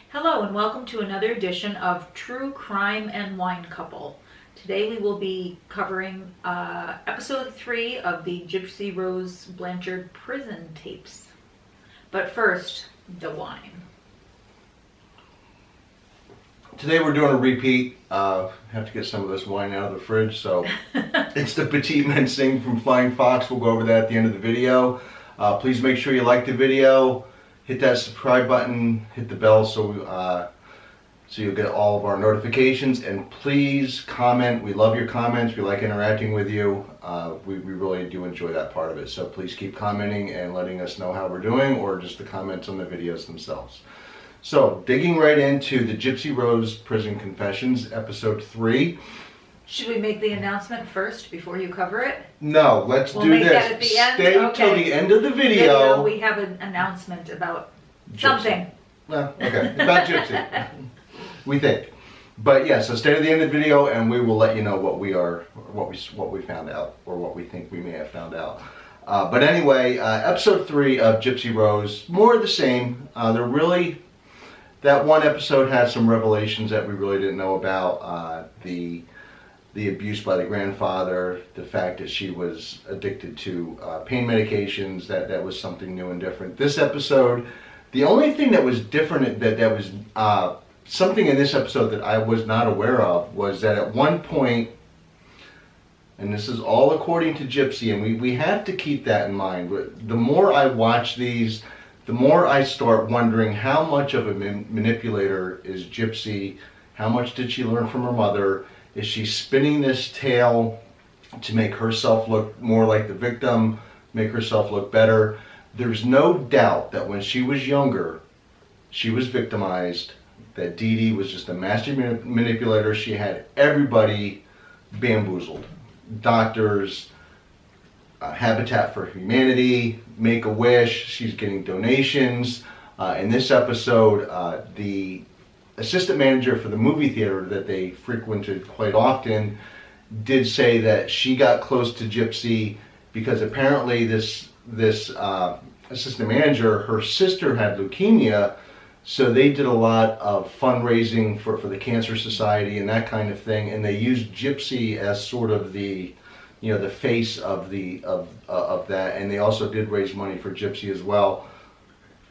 Hello and welcome to another edition of True Crime and Wine Couple. Today we will be covering episode 3 of the Gypsy Rose Blanchard prison tapes. But first, the wine. Today we're doing a repeat. Have to get some of this wine out of the fridge, so it's the Petit Mensing from Flying Fox. We'll go over that at the end of the video. Please make sure you like the video, hit that subscribe button, hit the bell so you'll get all of our notifications, and please comment. We love your comments. We like interacting with you. We really do enjoy that part of it, so please keep commenting and letting us know how we're doing, or just the comments on the videos themselves. So, digging right into the Gypsy Rose Prison Confessions, episode 3. Should we make the announcement first before you cover it? No, let's We'll do make this. that at the end? Stay Okay. till the end of the video. We have an announcement about Gypsy. something. Well, okay, about Gypsy. We think. But yeah, so stay to the end of the video and we will let you know what we found out, or what we think we may have found out. But anyway, episode 3 of Gypsy Rose, more of the same. That one episode had some revelations that we really didn't know about. The abuse by the grandfather, the fact that she was addicted to pain medications, that was something new and different. This episode, the only thing that was different, that was something in this episode that I was not aware of, was that at one point, and this is all according to Gypsy, and we have to keep that in mind. The more I watch these, the more I start wondering how much of a manipulator is Gypsy. How much did she learn from her mother? Is she spinning this tale to make herself look more like the victim, make herself look better? There's no doubt that when she was younger, she was victimized, that Dee Dee was just a master manipulator. She had everybody bamboozled. Doctors, Habitat for Humanity, Make-A-Wish, she's getting donations. In this episode, the assistant manager for the movie theater that they frequented quite often did say that she got close to Gypsy because apparently this assistant manager, her sister had leukemia, so they did a lot of fundraising for the Cancer Society and that kind of thing, and they used Gypsy as sort of the face of that, and they also did raise money for Gypsy as well.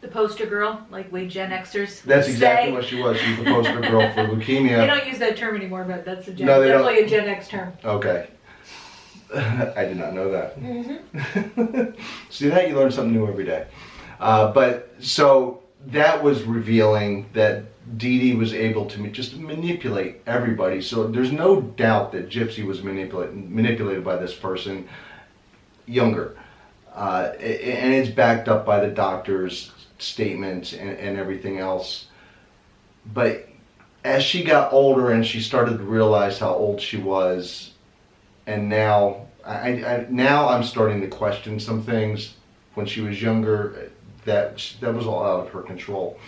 The poster girl, like we Gen Xers That's say. exactly what she was. She's the poster girl for leukemia. They don't use that term anymore, but that's No, definitely a Gen X term. Okay. I did not know that. Mm-hmm. See that? You learn something new every day. But so that was revealing that Dee Dee was able to just manipulate everybody. So there's no doubt that Gypsy was manipulated by this person, younger. And it's backed up by the doctor's statements and everything else. But as she got older and she started to realize how old she was, and now I'm starting to question some things. When she was younger, that was all out of her control.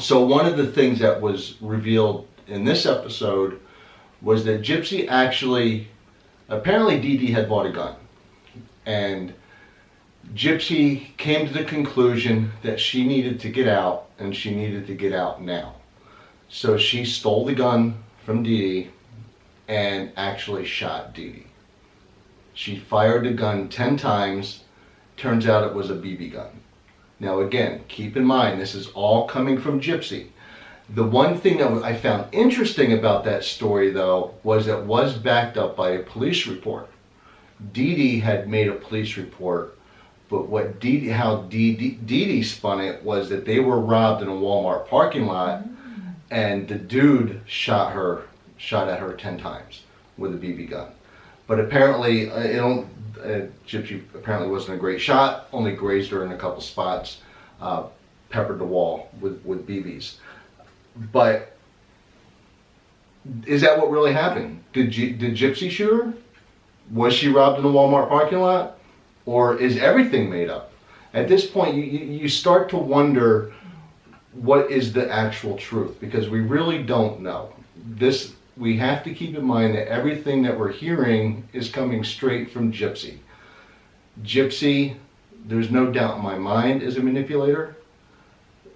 So one of the things that was revealed in this episode was that Gypsy apparently Dee Dee had bought a gun, and Gypsy came to the conclusion that she needed to get out, and she needed to get out now. So she stole the gun from Dee Dee and actually shot Dee Dee. She fired the gun 10 times. Turns out it was a BB gun. Now again, keep in mind, this is all coming from Gypsy. The one thing that I found interesting about that story, though, was it was backed up by a police report. Dee Dee had made a police report, but how Dee Dee spun it was that they were robbed in a Walmart parking lot, and the dude shot at her 10 times with a BB gun. But apparently, Gypsy apparently wasn't a great shot, only grazed her in a couple spots, peppered the wall with BBs. But is that what really happened? Did Gypsy shoot her? Was she robbed in a Walmart parking lot? Or is everything made up? At this point, you start to wonder, what is the actual truth? Because we really don't know. We have to keep in mind that everything that we're hearing is coming straight from Gypsy. Gypsy, there's no doubt in my mind, is a manipulator.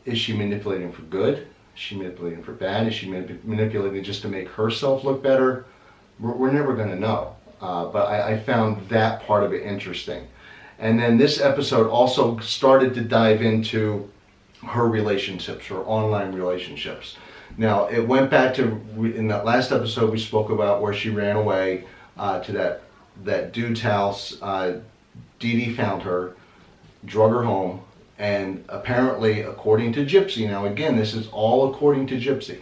Is she manipulating for good? Is she manipulating for bad? Is she manipulating just to make herself look better? We're never going to know. But I found that part of it interesting. And then this episode also started to dive into her relationships, her online relationships. Now, it went back to, in that last episode we spoke about where she ran away to that dude's house. Dee Dee found her, drug her home, and apparently, according to Gypsy, now again, this is all according to Gypsy.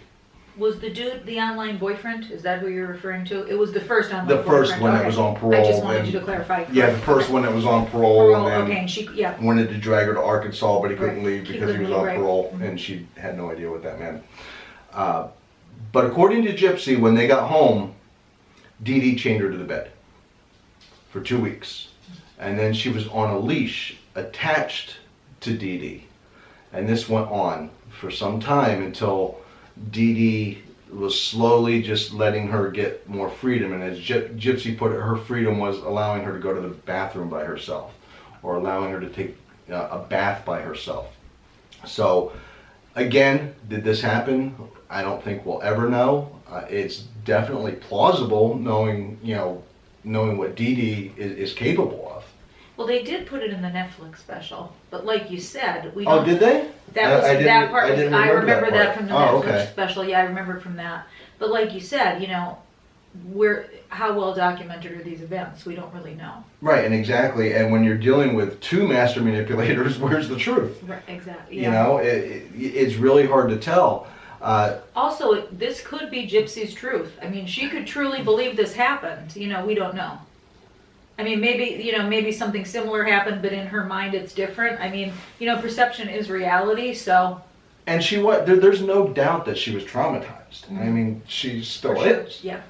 Was the dude the online boyfriend? Is that who you're referring to? It was the first online The boyfriend. first one that was on parole. I just wanted you to clarify. Yeah, the first one that was on parole. And then okay, and she, yeah. wanted to drag her to Arkansas, but he couldn't Right. leave He because he was couldn't on leave, right. parole, Mhm. and she had no idea what that meant. But according to Gypsy, when they got home, Dee Dee chained her to the bed for 2 weeks. And then she was on a leash attached to Dee Dee. And this went on for some time until Dee Dee was slowly just letting her get more freedom. And as Gypsy put it, her freedom was allowing her to go to the bathroom by herself, or allowing her to take a bath by herself. So again, did this happen? I don't think we'll ever know. It's definitely plausible, knowing what Dee Dee is capable of. Well, they did put it in the Netflix special, but like you said, we don't. Oh, did they? That was that part. I didn't I remember that part. from the Oh, Netflix okay. special. Yeah, I remember from that. But like you said, how well documented are these events? We don't really know. Right, and exactly. And when you're dealing with two master manipulators, where's the truth? Right, exactly. You Yeah. know, it's really hard to tell. Also, this could be Gypsy's truth. I mean, she could truly believe this happened. We don't know. I mean, maybe something similar happened, but in her mind it's different. I mean, perception is reality, so. And there's no doubt that she was traumatized. I mean, she still is. Yeah.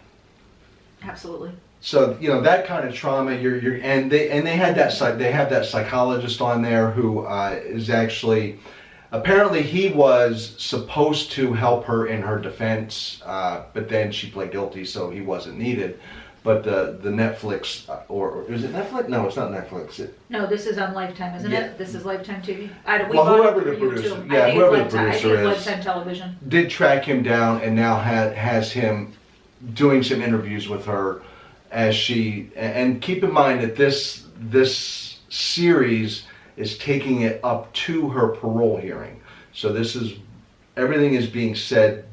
Absolutely. So that kind of trauma, and they have that psychologist on there who is actually, apparently he was supposed to help her in her defense, but then she pled guilty, so he wasn't needed. But the Netflix, or is it Netflix? No, it's not Netflix. No, this is on Lifetime, isn't Yeah. it? This is Lifetime TV. Whoever the producer, whoever the producer I think it's Lifetime Television. did track him down, and now has him doing some interviews with her as she. And keep in mind that this series is taking it up to her parole hearing. So everything is being said,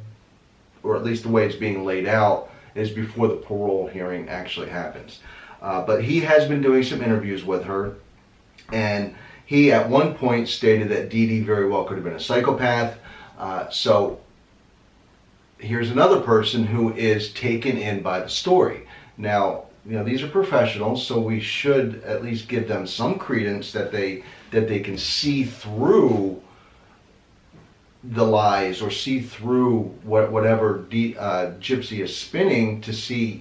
or at least the way it's being laid out, is before the parole hearing actually happens. But he has been doing some interviews with her, and he at one point stated that Dee Dee very well could have been a psychopath. So here's another person who is taken in by the story. Now, these are professionals, so we should at least give them some credence that they can see through the lies, or see through whatever Gypsy is spinning, to see,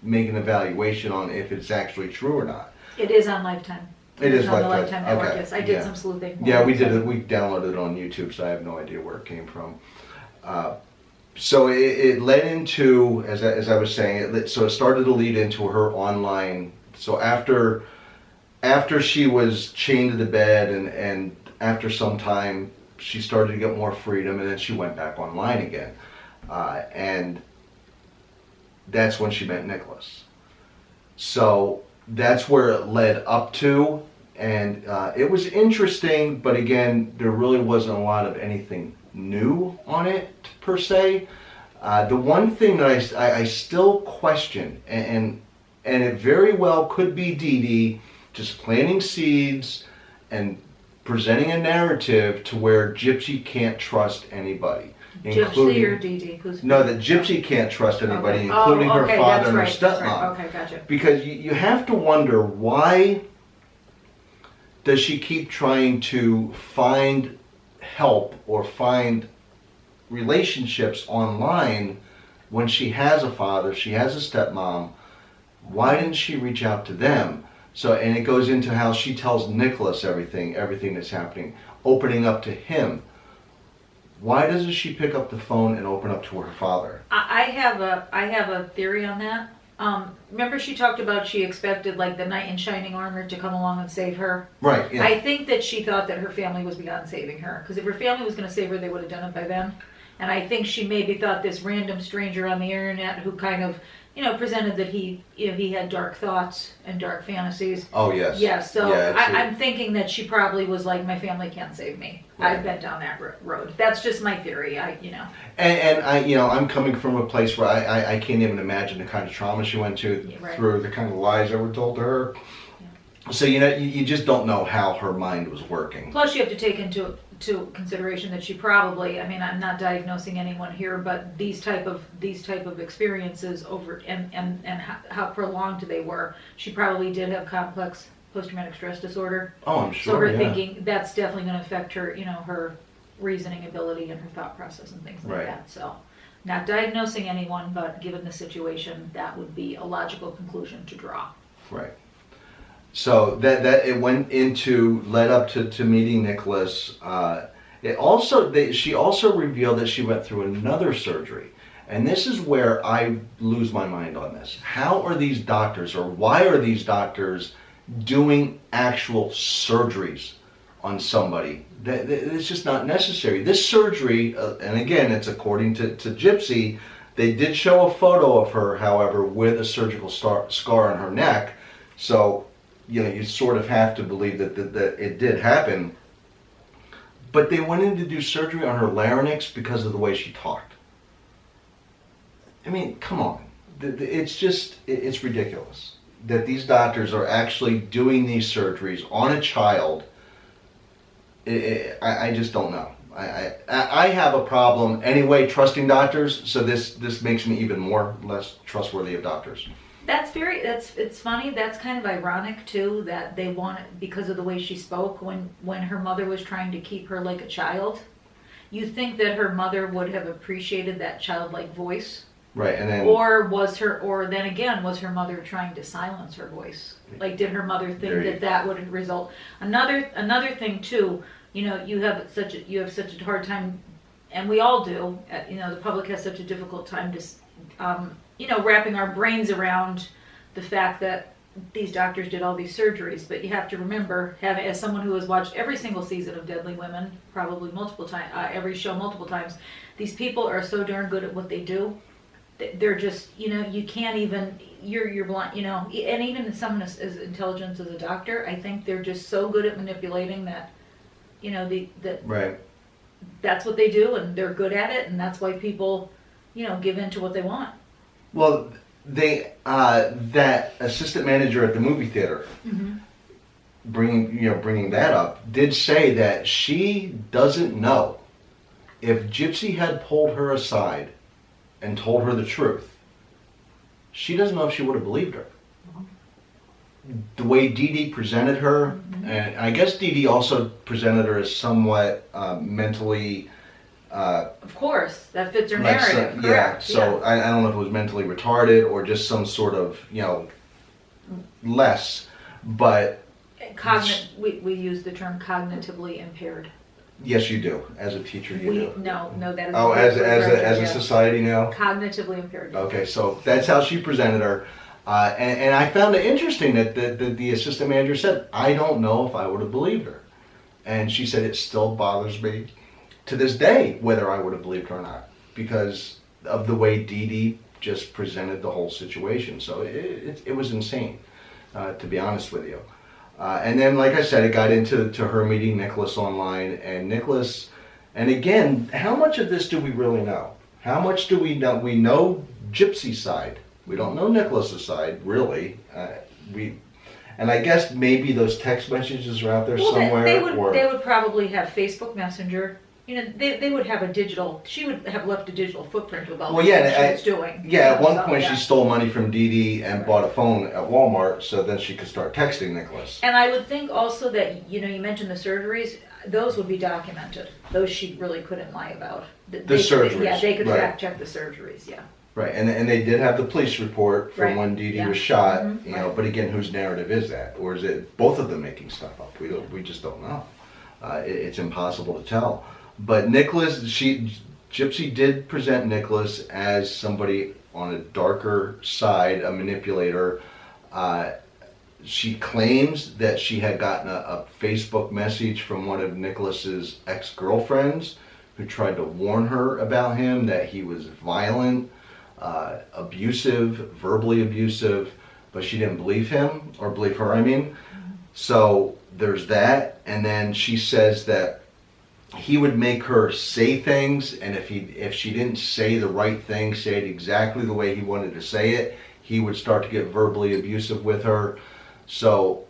make an evaluation on if it's actually true or not. It is on Lifetime. It is on the Lifetime. Lifetime Network. Okay. Yes, I did Yeah. some sleuthing. Yeah, we did it. We downloaded it on YouTube, so I have no idea where it came from. So it led into, as I was saying, so it started to lead into her online. So after she was chained to the bed, and after some time, she started to get more freedom, and then she went back online again. And that's when she met Nicholas. So that's where it led up to, and it was interesting, but again, there really wasn't a lot of anything new on it, per se. The one thing that I still question, and it very well could be Dee Dee just planting seeds and presenting a narrative to where Gypsy can't trust anybody. Gypsy or Dee Dee? No, that Gypsy can't trust anybody, Okay. including her Okay, father that's and her right, that's stepmom. right. Okay, gotcha. Because you have to wonder, why does she keep trying to find help or find relationships online when she has a father, she has a stepmom? Why didn't she reach out to them? So, and it goes into how she tells Nicholas everything that's happening, opening up to him. Why doesn't she pick up the phone and open up to her father? I have a theory on that. Remember she talked about she expected like the knight in shining armor to come along and save her? Right, yeah. I think that she thought that her family was beyond saving her. Because if her family was going to save her, they would have done it by then. And I think she maybe thought this random stranger on the internet who kind of, presented that he had dark thoughts and dark fantasies. Oh, yes. Yeah, so Yeah, I'm thinking that she probably was like, my family can't save me. Right. I've been down that road. That's just my theory. And I'm coming from a place where I can't even imagine the kind of trauma she went to Right. through the kind of lies that were told to her. Yeah. So, you just don't know how her mind was working. Plus, you have to take into consideration that she probably, I'm not diagnosing anyone here, but these type of experiences over and how prolonged they were, she probably did have complex post-traumatic stress disorder. Oh, I'm sure. So her yeah. thinking, that's definitely going to affect her, her reasoning ability and her thought process and things like Right. that. So, not diagnosing anyone, but given the situation, that would be a logical conclusion to draw. Right. So that it led up to meeting Nicholas. She also revealed that she went through another surgery, and this is where I lose my mind on this. How are these doctors, or why are these doctors doing actual surgeries on somebody? It's just not necessary. This surgery, and again, it's according to Gypsy. They did show a photo of her, however, with a surgical scar on her neck. So, you sort of have to believe that it did happen. But they went in to do surgery on her larynx because of the way she talked. I mean, come on. It's ridiculous that these doctors are actually doing these surgeries on a child. I just don't know. I have a problem anyway trusting doctors, so this makes me even less trustworthy of doctors. It's funny, that's kind of ironic too, that they want it because of the way she spoke when her mother was trying to keep her like a child. You think that her mother would have appreciated that childlike voice. Right, and then was her mother trying to silence her voice? Like, did her mother think that would result? Another thing too, you have such a hard time, and we all do. The public has such a difficult time to, wrapping our brains around the fact that these doctors did all these surgeries. But you have to remember, as someone who has watched every single season of Deadly Women, probably multiple times, every show multiple times, these people are so darn good at what they do. They're just, you can't even, you're blind, and even someone as intelligent as a doctor, I think they're just so good at manipulating that, right. That's what they do, and they're good at it, and that's why people, give in to what they want. Well, that assistant manager at the movie theater, Mm-hmm. bringing that up, did say that she doesn't know if Gypsy had pulled her aside and told her the truth. She doesn't know if she would have believed her. The way Dee Dee presented her, Mm-hmm. and I guess Dee Dee also presented her as somewhat mentally. Of course, that fits her narrative. Yeah, Correct. so Yeah. I don't know if it was mentally retarded or just some sort of, less, but We use the term cognitively impaired. yes, you do. As a teacher, you do. No, that is. Oh, as a society now? Cognitively impaired. Okay, so that's how she presented her. And I found it interesting that the assistant manager said, I don't know if I would have believed her. And she said, it still bothers me to this day whether I would have believed her or not, because of the way Dee Dee just presented the whole situation. So it was insane, to be honest with you. And then, like I said, it got into her meeting Nicholas online, and again, how much of this do we really know? How much do we know? We know Gypsy's side. We don't know Nicholas's side, really. And I guess maybe those text messages are out there somewhere. They would probably have Facebook Messenger. They would have a digital. She would have left a digital footprint of all the things she was doing. Yeah, at one point she stole money from Dee Dee and bought a phone at Walmart so then she could start texting Nicholas. And I would think also that you mentioned the surgeries; those would be documented. Those she really couldn't lie about. The surgeries. Yeah, they could right. fact check the surgeries. Yeah. Right, and they did have the police report from Right. when Dee Dee Yeah. was shot. Mm-hmm. But again, whose narrative is that, or is it both of them making stuff up? We just don't know. It's impossible to tell. But Gypsy did present Nicholas as somebody on a darker side, a manipulator. She claims that she had gotten a Facebook message from one of Nicholas's ex-girlfriends who tried to warn her about him, that he was violent, abusive, verbally abusive, but she didn't believe him, or believe her, I mean. So there's that. And then she says that he would make her say things, and if she didn't say the right thing, say it exactly the way he wanted to say it, he would start to get verbally abusive with her. So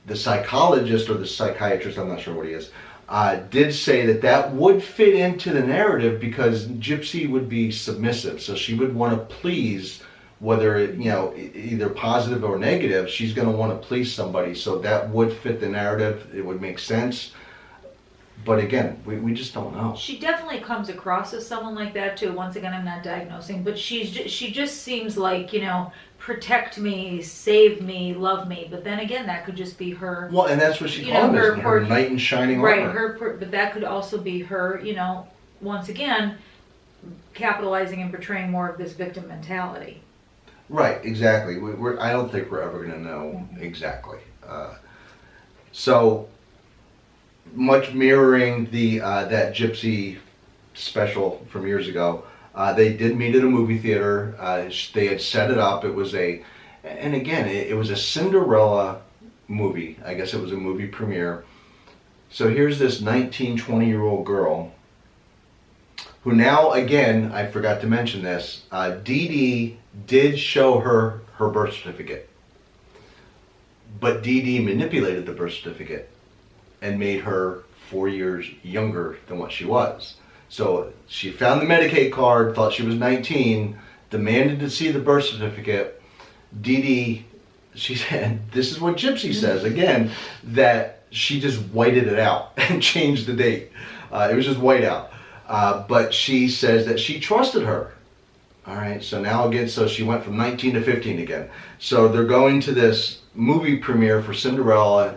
the psychologist or the psychiatrist, I'm not sure what he is, did say that that would fit into the narrative because Gypsy would be submissive. So she would want to please, whether it, either positive or negative, she's going to want to please somebody. So that would fit the narrative. It would make sense. But again, we just don't know. She definitely comes across as someone like that too. Once again, I'm not diagnosing, but she just seems like, protect me, save me, love me. But then again, that could just be her. Well, and that's what she called it, her knight in shining armor. Right, but that could also be her, once again, capitalizing and portraying more of this victim mentality. Right, exactly. I don't think we're ever going to know exactly. So much mirroring the that Gypsy special from years ago. They did meet at a movie theater. They had set it up. It was it was a Cinderella movie. I guess it was a movie premiere. So here's this 19, 20-year-old girl who now, again, I forgot to mention this, Dee Dee did show her birth certificate. But Dee Dee manipulated the birth certificate and made her 4 years younger than what she was. So she found the Medicaid card, thought she was 19, demanded to see the birth certificate. Dee Dee, she said, this is what Gypsy says, again, that she just whited it out and changed the date. It was just white out. But she says that she trusted her. All right, so now again, so she went from 19 to 15 again. So they're going to this movie premiere for Cinderella.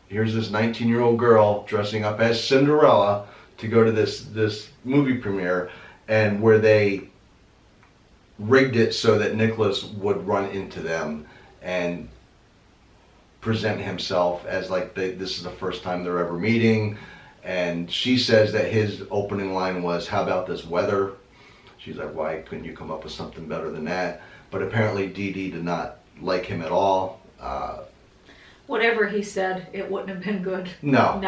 Here's this 19-year-old girl dressing up as Cinderella to go to this movie premiere, and where they rigged it so that Nicholas would run into them and present himself as like this is the first time they're ever meeting. And she says that his opening line was, "How about this weather?" She's like, "Why couldn't you come up with something better than that?" But apparently Dee Dee did not like him at all. Whatever he said, it wouldn't have been good. No.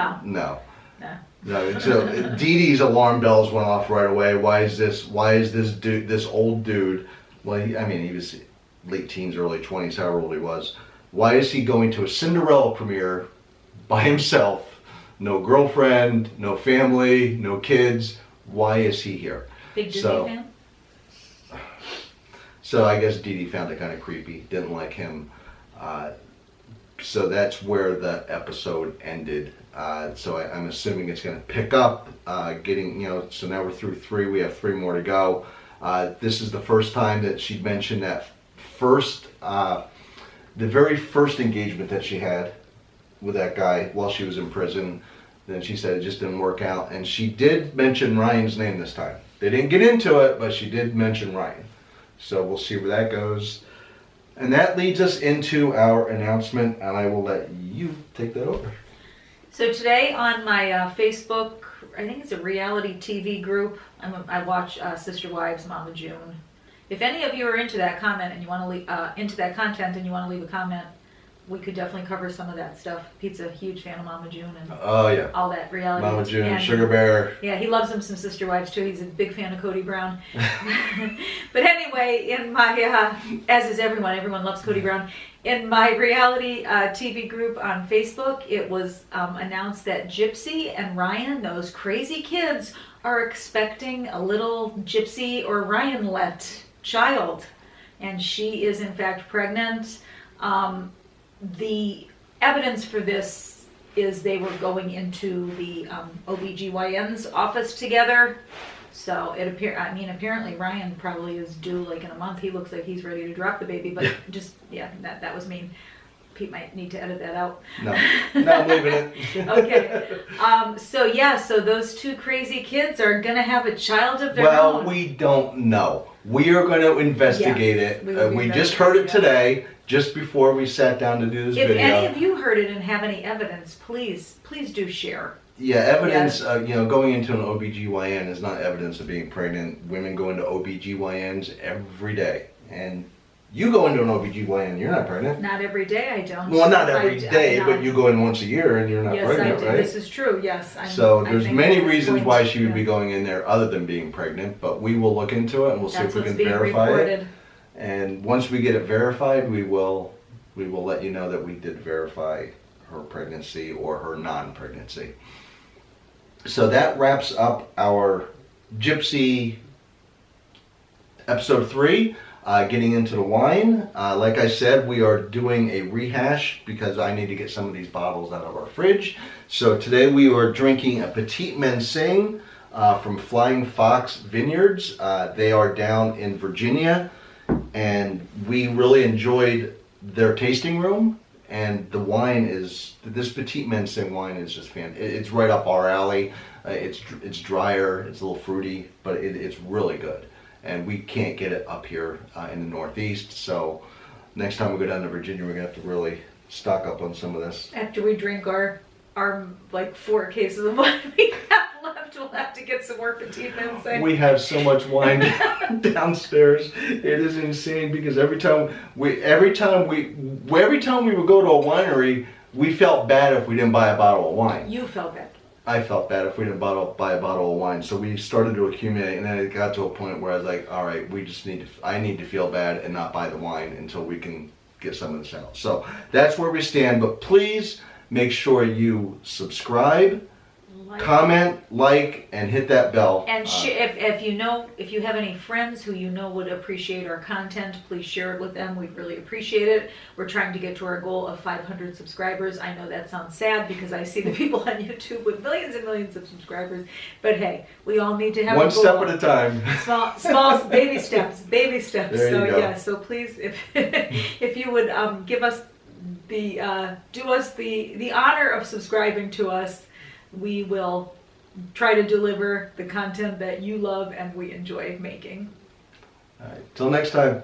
So Dee Dee's alarm bells went off right away. Why is this dude, this old dude? Well, he was late teens, early 20s, however old he was. Why is he going to a Cinderella premiere by himself? No girlfriend, no family, no kids. Why is he here? Big Disney fan? So I guess Dee Dee found it kind of creepy. Didn't like him. So that's where the episode ended. So I'm assuming it's going to pick up, so now we're through 3. We have 3 more to go. This is the first time that she mentioned that the very first engagement that she had with that guy while she was in prison. Then she said it just didn't work out. And she did mention Ryan's name this time. They didn't get into it, but she did mention Ryan. So we'll see where that goes. And that leads us into our announcement, and I will let you take that over. So today on my Facebook, I think it's a reality TV group, I watch Sister Wives, Mama June. If any of you are into that comment and you want to leave into that content and you want to leave a comment, we could definitely cover some of that stuff. Pete's a huge fan of Mama June and all that reality. Mama June, and Sugar Bear. Yeah, he loves him some Sister Wives too. He's a big fan of Cody Brown. But anyway, in my, as is everyone loves Cody Brown. In my reality TV group on Facebook, it was announced that Gypsy and Ryan, those crazy kids, are expecting a little Gypsy or Ryan-let child. And she is in fact pregnant. The evidence for this is they were going into the OBGYN's office together. So apparently Ryan probably is due like in a month. He looks like he's ready to drop the baby, but that was mean. Pete might need to edit that out. No, I'm leaving it. Okay. So those 2 crazy kids are going to have a child of their own. Well, we don't know. We are going to investigate it. We just heard it today, just before we sat down to do this video. If any of you heard it and have any evidence, please do share. Yeah, evidence, Yes. going into an OBGYN is not evidence of being pregnant. Women go into OBGYNs every day. And you go into an OBGYN, you're not pregnant. Not every day, I don't. Well, not every day, I but you go in once a year and you're not yes, pregnant, I do. right? This is true. Yes. So I there's think many at this reasons point, why she would yeah. be going in there other than being pregnant, but we will look into it and we'll see That's if we what's can being verify recorded. it. And once we get it verified, we will let you know that we did verify her pregnancy or her non-pregnancy. So that wraps up our Gypsy episode 3, getting into the wine. Like I said, we are doing a rehash because I need to get some of these bottles out of our fridge. So today we are drinking a Petite Manseng from Flying Fox Vineyards. They are down in Virginia, and we really enjoyed their tasting room. And the wine this Petite Manseng wine is just fantastic. It's right up our alley. It's drier, it's a little fruity, but it's really good. And we can't get it up here in the Northeast. So next time we go down to Virginia, we're gonna have to really stock up on some of this. After we drink our like 4 cases of wine we have left, we'll have to get some more Petite Manseng. We have so much wine downstairs. It is insane because every time we would go to a winery, we felt bad if we didn't buy a bottle of wine. You felt bad. I felt bad if we didn't buy a bottle of wine. So we started to accumulate, and then it got to a point where I was like, all right, I need to feel bad and not buy the wine until we can get some of this out. So that's where we stand. But please make sure you subscribe, comment, like, and hit that bell. And if you have any friends who you know would appreciate our content, please share it with them. We'd really appreciate it. We're trying to get to our goal of 500 subscribers. I know that sounds sad because I see the people on YouTube with millions and millions of subscribers. But hey, we all need to have one a goal. step at a time. Small baby steps. There So you go. yeah. So please, if you would give us do us the honor of subscribing to us, we will try to deliver the content that you love and we enjoy making. All right. Till next time.